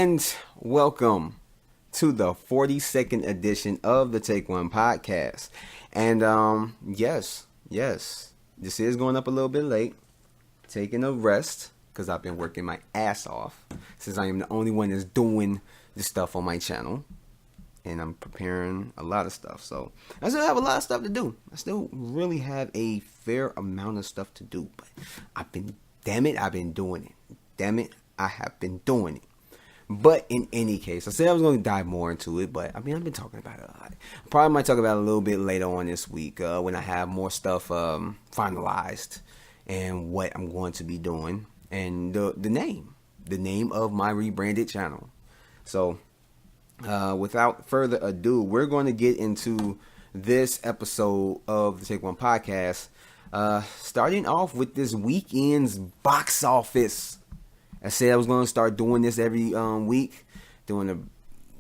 And welcome to the 42nd edition of the Take One podcast. And yes, this is going up a little bit late. Taking a rest because I've been working my ass off since I am the only one that's doing the stuff on my channel. And I'm preparing a lot of stuff. So I still have a lot of stuff to do. I still really have a fair amount of stuff to do. But I've been doing it. Damn it, I have been doing it. But in any case, I said I was going to dive more into it, but I've been talking about it a lot. I probably might talk about it a little bit later on this week when I have more stuff finalized and what I'm going to be doing and the name of my rebranded channel. So without further ado, we're going to get into this episode of the Take One podcast, starting off with this weekend's box office. I said I was going to start doing this every week, doing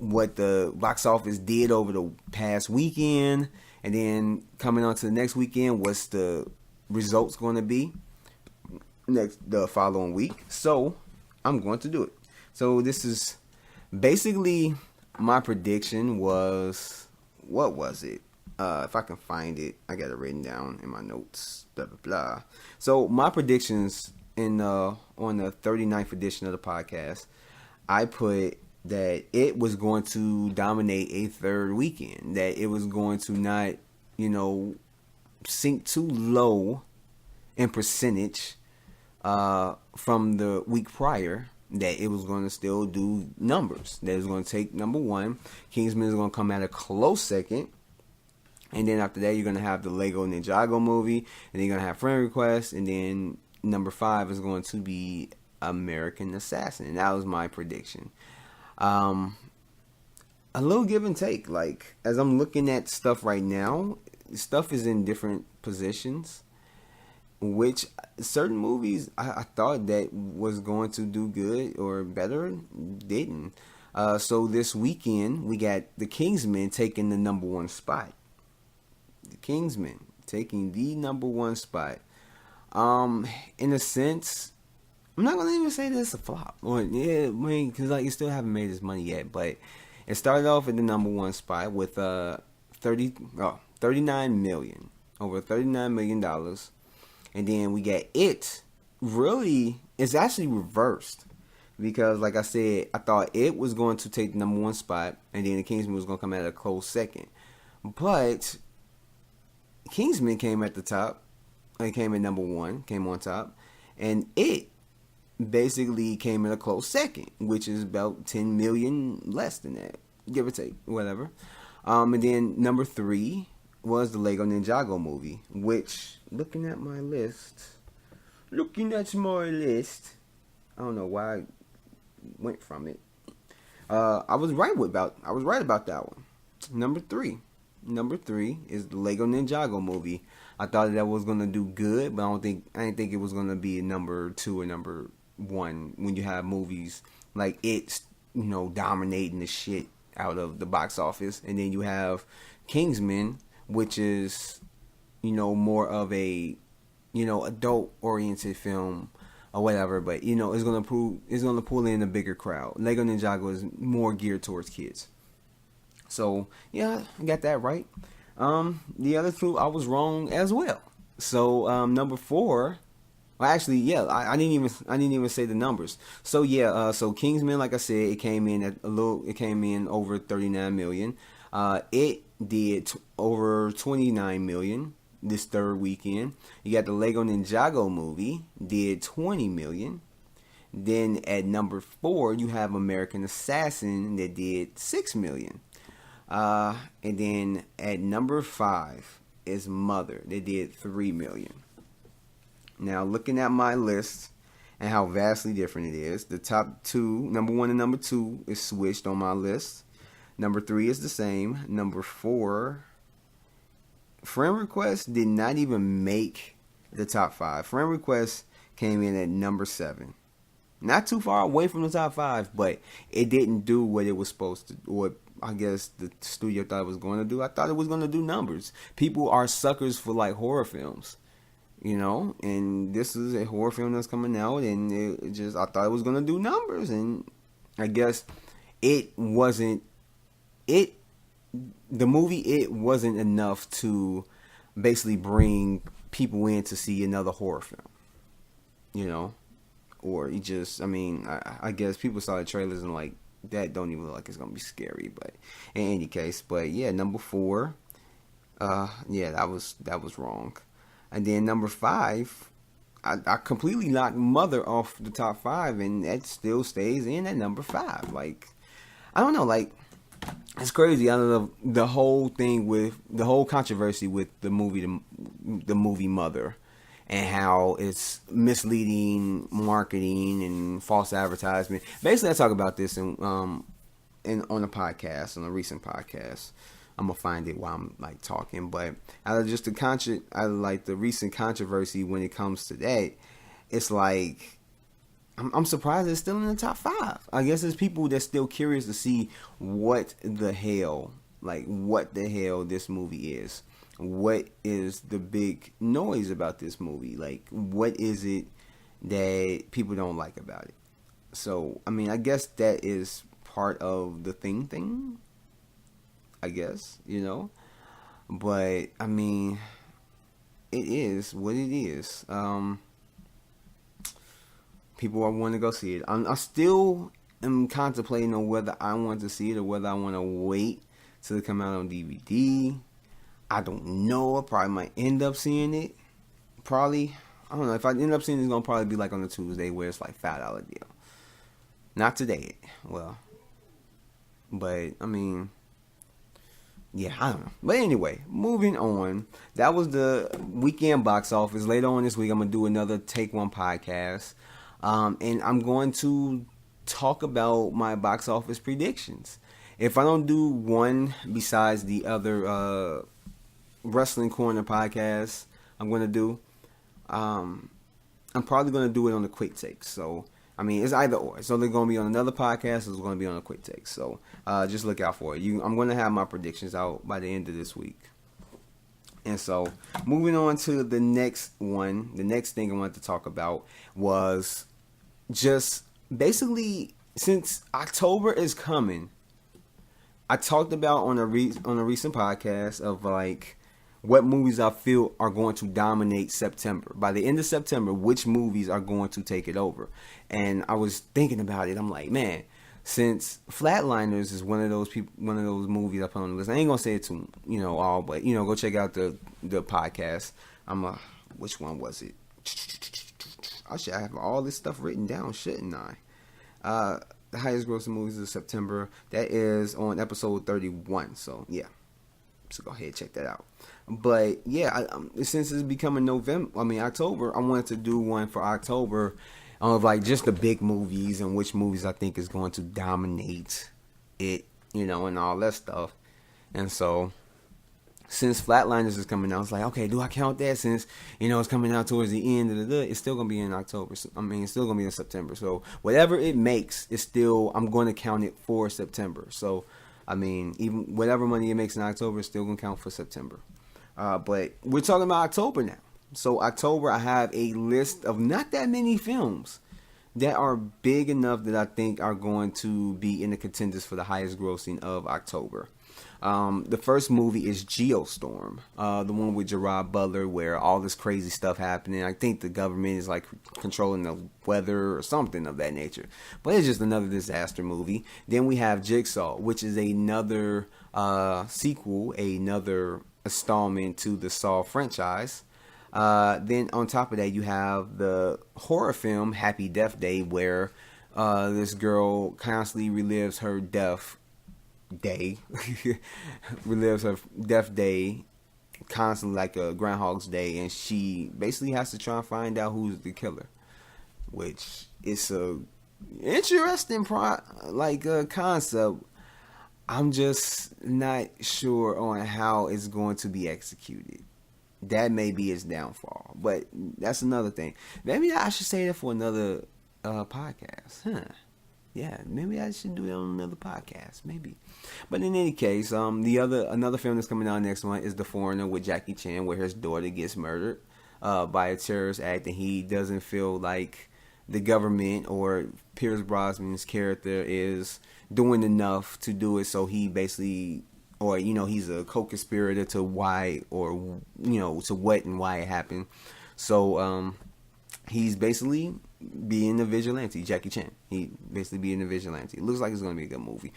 what the box office did over the past weekend, and then coming on to the next weekend, what's the results going to be the following week. So I'm going to do it. So this is basically my prediction was, what was it? If I can find it, I got it written down in my notes. Blah blah blah. So my predictions. On the 39th edition of the podcast, I put that it was going to dominate a third weekend, that it was going to not, sink too low in percentage from the week prior, that it was going to still do numbers, that it was going to take number one. Kingsman is going to come at a close second. And then after that, you're going to have the Lego Ninjago movie, and then you're going to have Friend Request, and then number 5 is going to be American Assassin. And that was my prediction. A little give and take. Like, as I'm looking at stuff right now, stuff is in different positions, which certain movies I thought that was going to do good or better didn't. So this weekend, we got The Kingsman taking the number 1 spot. The Kingsman taking the number 1 spot. In a sense, I'm not gonna even say that it's a flop. Because you still haven't made this money yet. But it started off at the number 1 spot with 39 million, over $39 million, and then we got it. Really, it's actually reversed because, like I said, I thought it was going to take the number 1 spot, and then the Kingsman was going to come at a close second. But Kingsman came at the top. It came at number 1, came on top, and it basically came in a close second, which is about 10 million less than that, give or take, whatever. And then number 3 was the Lego Ninjago movie, which, looking at my list, I don't know why I went from it. I was right about that one. Number 3 is the Lego Ninjago movie. I thought that was gonna do good, but I didn't think it was gonna be number 2 or number 1 when you have movies like it's dominating the shit out of the box office, and then you have Kingsman, which is more of a adult oriented film or whatever, but it's gonna pull in a bigger crowd. Lego Ninjago is more geared towards kids. So yeah, I got that right. The other 2 I was wrong as well. So number 4, well, actually, yeah, I didn't even say the numbers. So yeah, so Kingsman, like I said, it came in over 39 million. It did over 29 million this third weekend. You got the Lego Ninjago movie, did 20 million. Then at number 4, you have American Assassin that did 6 million. And then at number 5 is Mother. They did 3 million. Now, looking at my list and how vastly different it is, the top 2, number 1 and number 2, is switched on my list. Number 3 is the same. Number 4, Friend Request did not even make the top 5. Friend Request came in at number 7. Not too far away from the top 5, but it didn't do what it was supposed to, or I guess the studio thought it was going to do. I thought it was going to do numbers. People are suckers for like horror films, and this is a horror film that's coming out, and I thought it was going to do numbers, and I guess it wasn't it the movie it wasn't enough to basically bring people in to see another horror film, you know, or you just, I mean, I guess people saw the trailers and like that don't even look like it's gonna be scary, but in any case, but yeah, number 4, yeah, that was wrong, and then number 5, I completely knocked Mother off the top 5, and that still stays in at number 5. Like, I don't know, like, it's crazy. I don't know, the whole thing with the whole controversy with the movie Mother, and how it's misleading marketing and false advertisement. Basically, I talk about this on a podcast, on a recent podcast. I'm gonna find it while I'm like talking, but out of just the recent controversy when it comes to that, it's like I'm surprised it's still in the top 5. I guess there's people that's still curious to see what the hell this movie is. What is the big noise about this movie? Like, what is it that people don't like about it? So, I mean, I guess that is part of the thing, I guess, you know? But, I mean, it is what it is. People are wanting to go see it. I still am contemplating on whether I want to see it or whether I want to wait till it come out on DVD. I don't know. I probably might end up seeing it. Probably. I don't know. If I end up seeing it, it's going to probably be like on a Tuesday where it's like $5 deal. Not today. Well. But, I mean, yeah, I don't know. But anyway, moving on. That was the weekend box office. Later on this week, I'm going to do another Take One podcast. And I'm going to talk about my box office predictions. If I don't do one besides the other Wrestling Corner podcast I'm going to do, I'm probably going to do it on the Quick Takes. So, I mean, it's either or. It's either going to be on another podcast or it's going to be on a Quick Takes. So, just look out for it. I'm going to have my predictions out by the end of this week. And so, moving on to the next one, the next thing I wanted to talk about was just basically, since October is coming, I talked about on a recent podcast of like what movies I feel are going to dominate September. By the end of September, which movies are going to take it over? And I was thinking about it. I'm like, man, since Flatliners is one of those movies I put on the list. I ain't gonna say it to all, but go check out the podcast. Which one was it? I should have all this stuff written down, shouldn't I? The highest grossing movies of September. That is on episode 31. So yeah, so go ahead and check that out. But yeah, since it's becoming October, I wanted to do one for October of like just the big movies and which movies I think is going to dominate it, and all that stuff. And so, since Flatliners is coming out, it's like, okay, do I count that since, it's coming out towards the end of it's still going to be in October. So, it's still going to be in September. So, whatever it makes, it's still, I'm going to count it for September. So, even whatever money it makes in October, it's still going to count for September. But we're talking about October now. So, October, I have a list of not that many films that are big enough that I think are going to be in the contenders for the highest grossing of October. The first movie is Geostorm, the one with Gerard Butler, where all this crazy stuff happening. I think the government is like controlling the weather or something of that nature. But it's just another disaster movie. Then we have Jigsaw, which is another sequel, another installment to the Saw franchise. Then on top of that, you have the horror film Happy Death Day, where this girl constantly relives her death day constantly, like a Groundhog's Day, and she basically has to try and find out who's the killer, which is a interesting concept. I'm just not sure on how it's going to be executed. That may be its downfall, but that's another thing. Maybe I should say that for another podcast, Yeah, maybe I should do it on another podcast, maybe. But in any case, another film that's coming out next month is The Foreigner with Jackie Chan, where his daughter gets murdered by a terrorist act, and he doesn't feel like the government or Pierce Brosnan's character is doing enough to do it, so he basically, or he's a co-conspirator to why, or to what and why it happened. So he's basically being a vigilante. Jackie Chan. He basically being a vigilante. It looks like it's gonna be a good movie.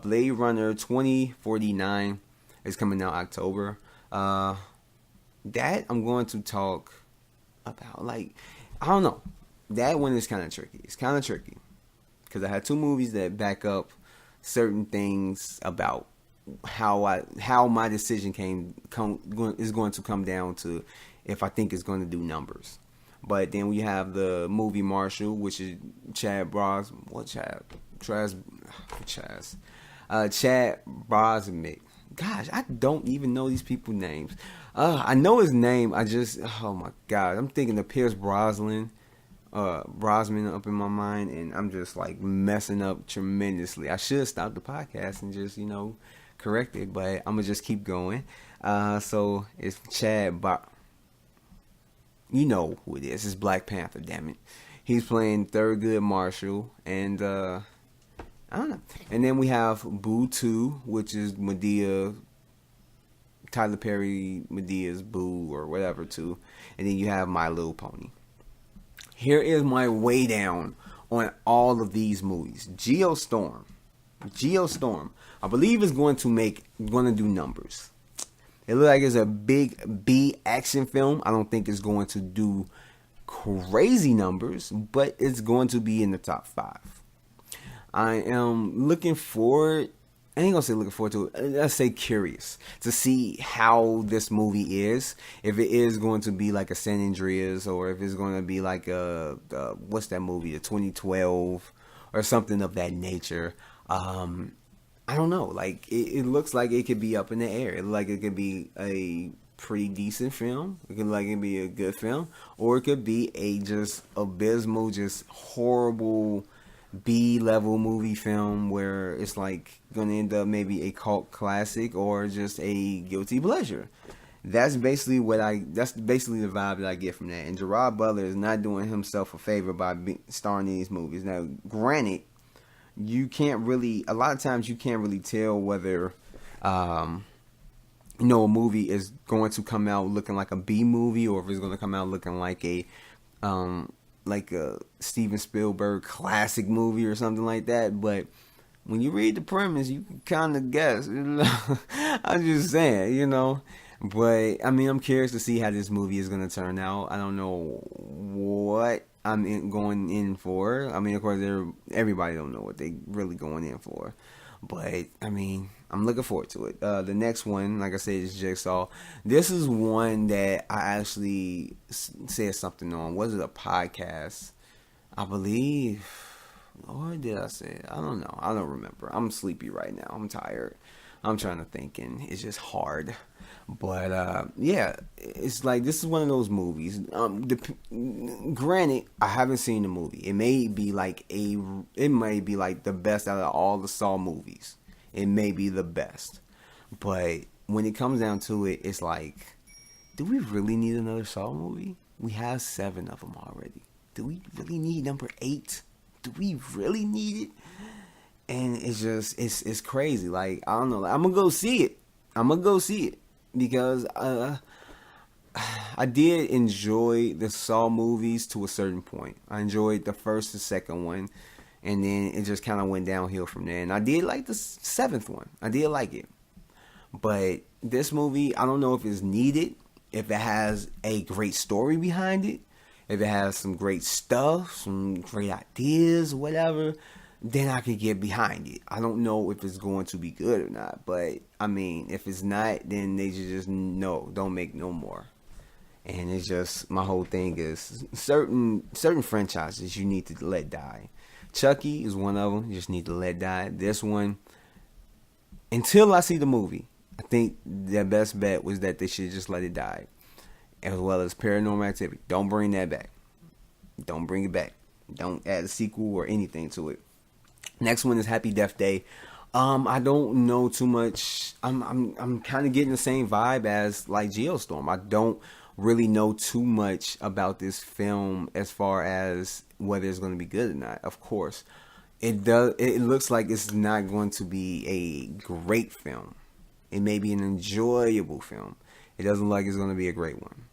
Blade Runner 2049 is coming out October. That I'm going to talk about. Like, I don't know. That one is kind of tricky. It's kind of tricky because I had two movies that back up certain things about how my decision is going to come down to if I think it's going to do numbers. But then we have the movie Marshall, which is Chad Brosnan. Gosh, I don't even know these people's names. I know his name. Oh my God, I'm thinking of Pierce Brosnan up in my mind, and I'm just like messing up tremendously. I should stop the podcast and just correct it, but I'm gonna just keep going. So it's Chad. You know who it is. It's Black Panther. Damn it, he's playing Thurgood Marshall, and I don't know. And then we have Boo 2, which is Tyler Perry, Medea's Boo or whatever 2, and then you have My Little Pony. Here is my way down on all of these movies. Geostorm, I believe is going to do numbers. It looks like it's a big B action film. I don't think it's going to do crazy numbers, but it's going to be in the top 5. I am looking forward. I ain't gonna say looking forward to it. Let's say curious to see how this movie is. If it is going to be like a San Andreas, or if it's going to be like what's that movie, a 2012, or something of that nature. I don't know. Like it looks like it could be up in the air. It looks like it could be a pretty decent film. It could be a good film, or it could be a just abysmal, just horrible B-level movie film where it's like gonna end up maybe a cult classic or just a guilty pleasure. That's basically the vibe that I get from that. And Gerard Butler is not doing himself a favor by starring in these movies. Now, granted, a lot of times you can't really tell whether a movie is going to come out looking like a B movie, or if it's going to come out looking like a Steven Spielberg classic movie or something like that. But when you read the premise, you can kind of guess. I'm just saying, But I mean, I'm curious to see how this movie is going to turn out. I don't know what I'm going in for. I mean, of course, everybody don't know what they really going in for. But I mean, I'm looking forward to it. The next one, like I said, is Jigsaw. This is one that I actually said something on. Was it a podcast? I believe. Or did I say it? I don't know. I don't remember. I'm sleepy right now. I'm tired. I'm trying to think, and it's just hard. But yeah, it's like this is one of those movies. Granted, I haven't seen the movie. It may be like the best out of all the Saw movies. It may be the best. But when it comes down to it, it's like, do we really need another Saw movie? We have 7 of them already. Do we really need number 8? Do we really need it? And it's just, it's crazy. Like, I don't know. I'm going to go see it. Because I did enjoy the Saw movies to a certain point. I enjoyed the first and second one, and then it just kind of went downhill from there. And I did like the 7th one. I did like it. But this movie, I don't know if it's needed, if it has a great story behind it, if it has some great stuff, some great ideas, whatever, then I could get behind it. I don't know if it's going to be good or not, but I mean, if it's not, then they should just don't make no more. And it's just, my whole thing is certain franchises you need to let die. Chucky is one of them. You just need to let die. This one, until I see the movie, I think the best bet was that they should just let it die. As well as Paranormal Activity. Don't bring that back. Don't bring it back. Don't add a sequel or anything to it. Next one is Happy Death Day. I don't know too much. I'm kind of getting the same vibe as like Geostorm. I don't really know too much about this film as far as whether it's going to be good or not. Of course, it does. It looks like it's not going to be a great film. It may be an enjoyable film. It doesn't look like it's going to be a great one.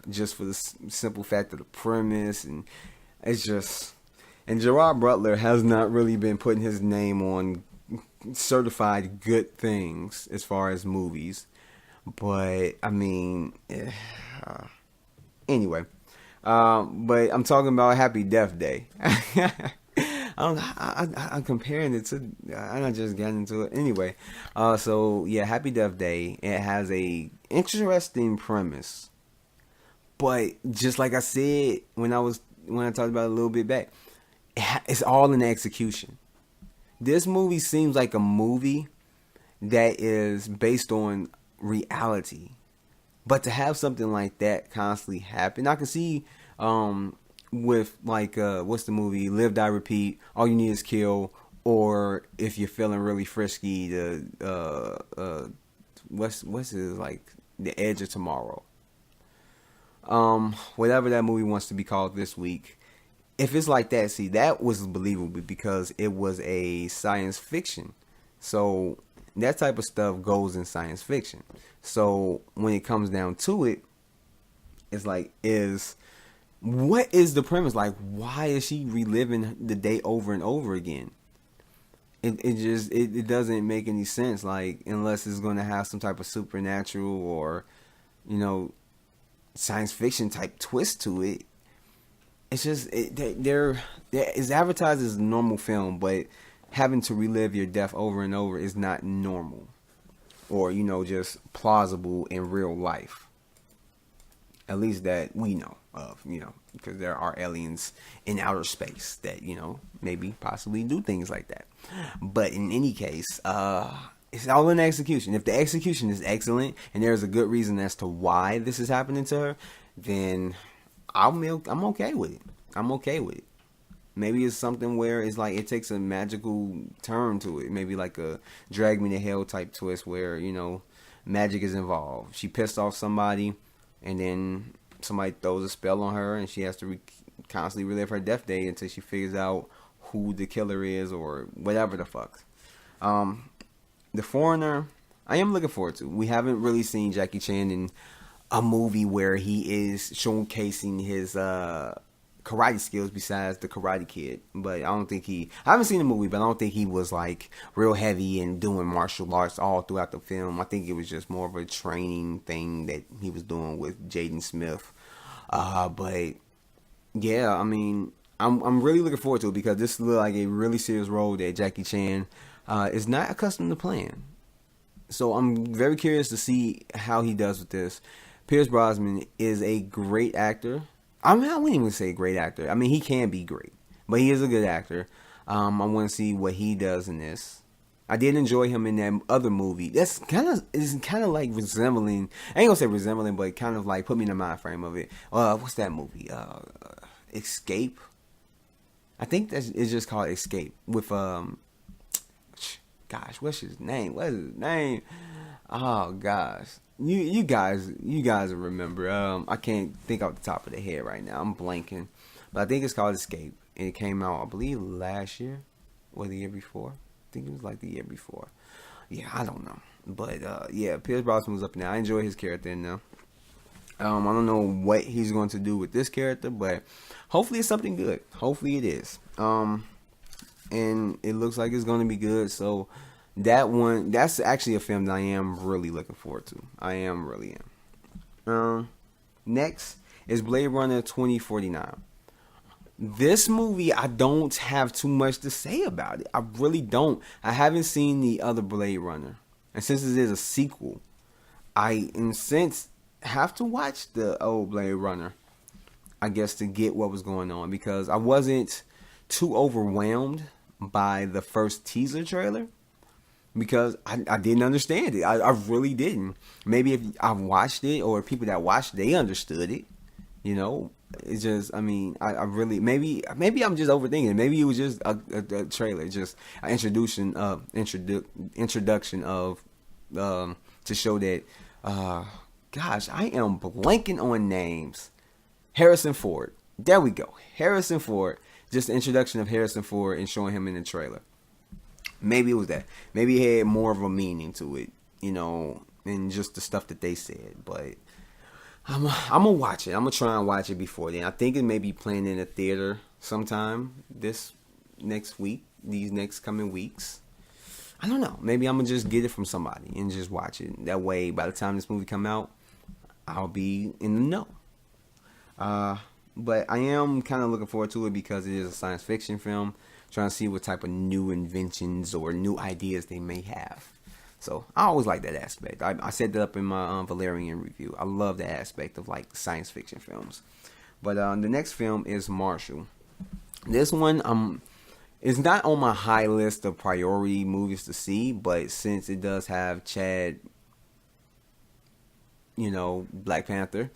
Just for the simple fact of the premise, and it's just. And Gerard Butler has not really been putting his name on certified good things as far as movies. But I mean, anyway. But I'm talking about Happy Death Day. I'm comparing it to. I'm not just getting into it anyway. So yeah, Happy Death Day. It has a interesting premise, but just like I said when I talked about it a little bit back, it's all in the execution. This movie seems like a movie that is based on reality, but to have something like that constantly happen, I can see with like what's the movie Live Die Repeat, All You Need Is Kill, or if you're feeling really frisky, the what's it like, The Edge of Tomorrow, whatever that movie wants to be called this week. If it's like that, see, that was believable because it was a science fiction. So that type of stuff goes in science fiction. So when it comes down to it, it's like, what is the premise? Like, why is she reliving the day over and over again? It doesn't make any sense. Like, unless it's going to have some type of supernatural or, science fiction type twist to it. It's just it's advertised as a normal film, but having to relive your death over and over is not normal, or just plausible in real life. At least that we know of, because there are aliens in outer space that maybe possibly do things like that. But in any case, it's all in execution. If the execution is excellent and there's a good reason as to why this is happening to her, then I'm okay with it. I'm okay with it. Maybe it's something where it's like it takes a magical turn to it. Maybe like a Drag Me to Hell type twist where, magic is involved. She pissed off somebody and then somebody throws a spell on her and she has to constantly relive her death day until she figures out who the killer is or whatever the fuck. The Foreigner, I am looking forward to. We haven't really seen Jackie Chan in a movie where he is showcasing his karate skills besides the Karate Kid. But I haven't seen the movie, but I don't think he was like real heavy and doing martial arts all throughout the film. I think it was just more of a training thing that he was doing with Jaden Smith. But yeah, I mean, I'm really looking forward to it because this looks like a really serious role that Jackie Chan is not accustomed to playing. So I'm very curious to see how he does with this. Pierce Brosnan is a great actor. I wouldn't even say great actor. I mean, he can be great, but he is a good actor. I want to see what he does in this. I did enjoy him in that other movie. That's kind of like resembling. I ain't gonna say resembling, but kind of like put me in the mind frame of it. What's that movie? Escape. I think it's just called Escape with Gosh, what's his name? What is his name? Oh gosh. You guys will remember. I can't think off the top of the head right now. I'm blanking, but I think it's called Escape, and it came out, I believe, last year or the year before. I think it was like the year before. Yeah, I don't know, but yeah, Pierce Brosnan was up now. I enjoy his character in there. I don't know what he's going to do with this character, but hopefully it's something good. Hopefully it is. And it looks like it's going to be good. So. That's actually a film that I am really looking forward to. I really am. Next is Blade Runner 2049. This movie, I don't have too much to say about it. I really don't. I haven't seen the other Blade Runner. And since it is a sequel, I, in a sense, have to watch the old Blade Runner, I guess, to get what was going on. Because I wasn't too overwhelmed by the first teaser trailer. Because I didn't understand it. I really didn't. Maybe if I watched it or people that watched, they understood it. It's just, I mean, I really, maybe I'm just overthinking. Maybe it was just a trailer, just an introduction of, to show that, gosh, I am blanking on names. Harrison Ford. There we go. Harrison Ford. Just the introduction of Harrison Ford and showing him in the trailer. Maybe it was that. Maybe it had more of a meaning to it, than just the stuff that they said. But I'm gonna watch it. I'm gonna try and watch it before then. I think it may be playing in a theater sometime this next week, these next coming weeks. I don't know. Maybe I'm gonna just get it from somebody and just watch it. That way, by the time this movie come out, I'll be in the know. But I am kind of looking forward to it because it is a science fiction film. Trying to see what type of new inventions or new ideas they may have. So I always like that aspect. I set that up in my Valerian review. I love that aspect of like science fiction films. But the next film is Marshall. This one is not on my high list of priority movies to see, but since it does have Chad, Black Panther.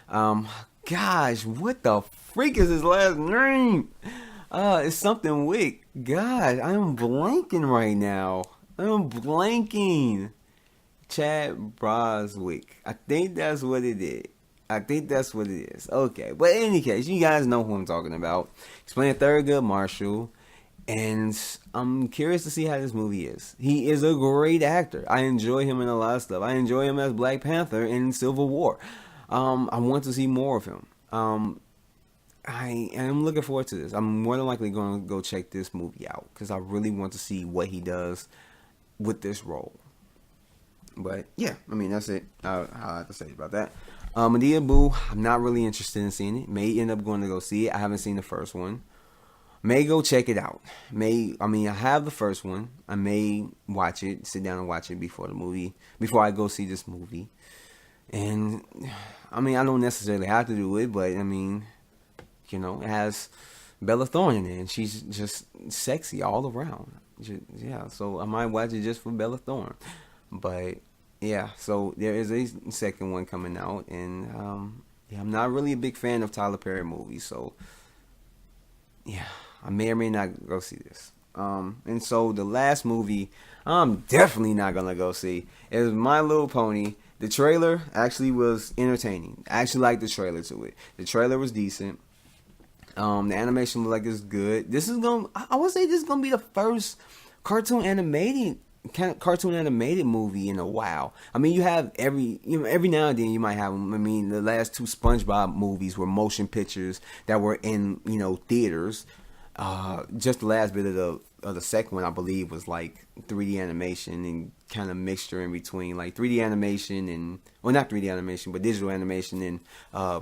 Gosh, what the freak is his last name? It's something Wick. God, I'm blanking right now. I'm blanking. Chad Broswick. I think that's what it is. I think that's what it is. Okay, but in any case, you guys know who I'm talking about. He's playing Thurgood Marshall, and I'm curious to see how this movie is. He is a great actor. I enjoy him in a lot of stuff. I enjoy him as Black Panther in Civil War. I want to see more of him. I am looking forward to this. I'm more than likely going to go check this movie out because I really want to see what he does with this role. But yeah, I mean, that's it. I have to say about that. Medea Boo, I'm not really interested in seeing it. May end up going to go see it. I haven't seen the first one. May go check it out. I have the first one. I may watch it, sit down and watch it before I go see this movie. And I don't necessarily have to do it, but it has Bella Thorne in it, and she's just sexy all around. Yeah, so I might watch it just for Bella Thorne. But yeah, so there is a second one coming out, and I'm not really a big fan of Tyler Perry movies, so yeah, I may or may not go see this. And so the last movie I'm definitely not gonna go see is My Little Pony. The trailer actually was entertaining. I actually liked the trailer to it. The trailer was decent. The animation looked like it's good. I would say this is gonna be the first cartoon animated movie in a while. You have every now and then you might have them. The last two SpongeBob movies were motion pictures that were in theaters. Just the last bit of the second one, I believe, was like 3D animation and kind of mixture in between like 3D animation and, well, not 3D animation, but digital animation and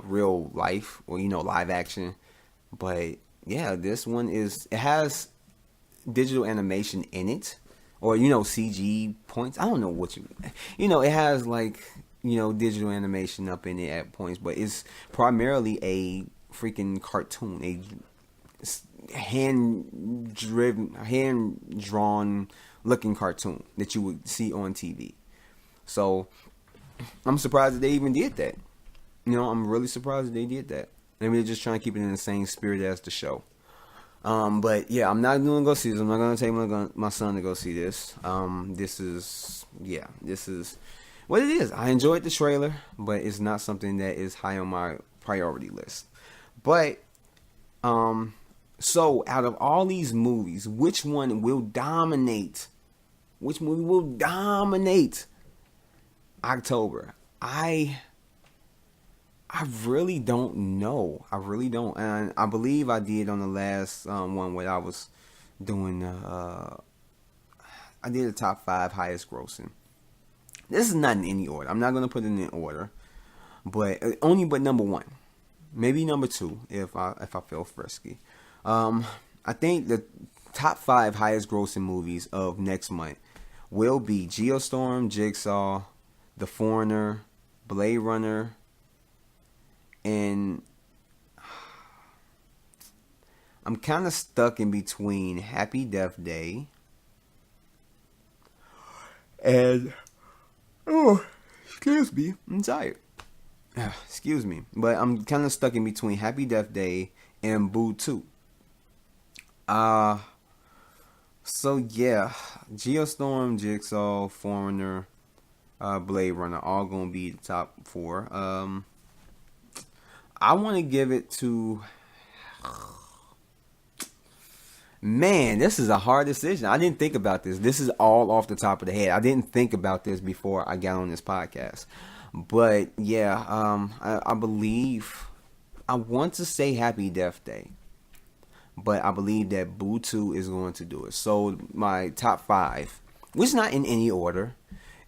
real life or live action. But yeah, this one it has digital animation in it, or CG points. I don't know what it has like digital animation up in it at points, but it's primarily a freaking cartoon, a hand drawn looking cartoon that you would see on TV. So I'm surprised that they even did that. I'm really surprised that they did that. Maybe they're just trying to keep it in the same spirit as the show. But yeah, I'm not going to go see this. I'm not going to take my son to go see this. This is what it is. I enjoyed the trailer, but it's not something that is high on my priority list. But so out of all these movies, which one will dominate? Which movie will dominate October? I really don't know. I really don't. And I believe I did on the last one where I was doing I did the top 5 highest grossing. This is not in any order. I'm not going to put it in order. But number 1. Maybe number 2 if I feel frisky. I think the top 5 highest grossing movies of next month will be Geostorm, Jigsaw, The Foreigner, Blade Runner, and I'm kind of stuck in between Happy Death Day and excuse me, I'm tired. Excuse me, but I'm kind of stuck in between Happy Death Day and Boo 2. So yeah, Geostorm, Jigsaw, Foreigner, Blade Runner, all gonna be the top 4. I want to give it to Man, this is a hard decision. I didn't think about this. This is all off the top of the head. I didn't think about this before I got on this podcast. But yeah, I believe I want to say Happy Death Day, but I believe that Boo 2 is going to do it. So my top 5, which is not in any order,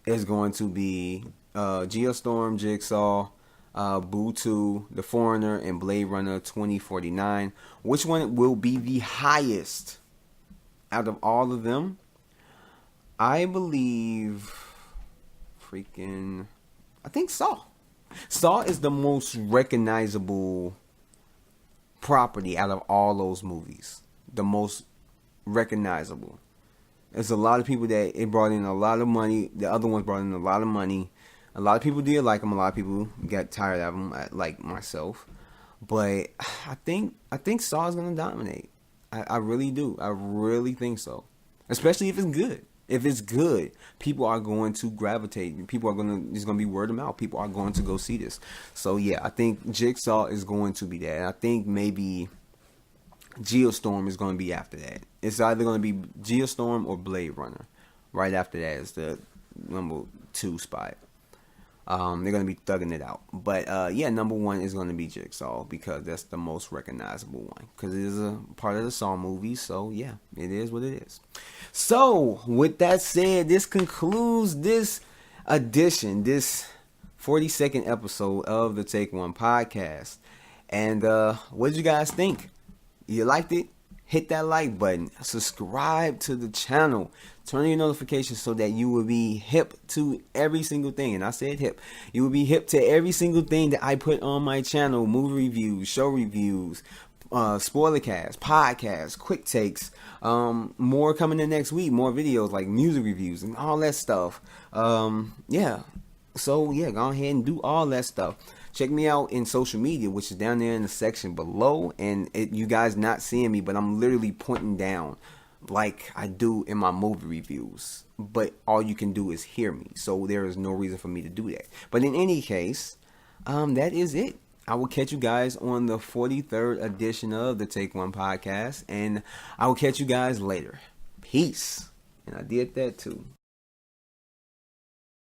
is going to be Geostorm, Jigsaw, Boo 2, The Foreigner, and Blade Runner 2049. Which one will be the highest out of all of them? I believe I think Saw. Saw is the most recognizable property out of all those movies. The most recognizable. There's a lot of people that it brought in a lot of money. The other ones brought in a lot of money. A lot of people did like them. A lot of people got tired of them, like myself. But I think Saw is gonna dominate. I really do. I really think so. Especially if it's good. If it's good, people are going to gravitate. It's gonna be word of mouth. People are going to go see this. So yeah, I think Jigsaw is going to be that. And I think maybe Geostorm is going to be after that. It's either going to be Geostorm or Blade Runner. Right after that is the number 2 spot. They're going to be thugging it out. But yeah, number 1 is going to be Jigsaw because that's the most recognizable one. Because it is a part of the Saw movie. So yeah, it is what it is. So with that said, this concludes this edition, this 42nd episode of the Take One podcast. And what did you guys think? You liked it? Hit that like button. Subscribe to the channel. Turn on your notifications so that you will be hip to every single thing. And I said hip. You will be hip to every single thing that I put on my channel. Movie reviews, show reviews, spoilercasts, podcasts, quick takes. More coming in next week. More videos like music reviews and all that stuff. Yeah. So yeah, go ahead and do all that stuff. Check me out in social media, which is down there in the section below. And you guys not seeing me, but I'm literally pointing down like I do in my movie reviews. But all you can do is hear me. So there is no reason for me to do that. But in any case, that is it. I will catch you guys on the 43rd edition of the Take One podcast. And I will catch you guys later. Peace. And I did that too.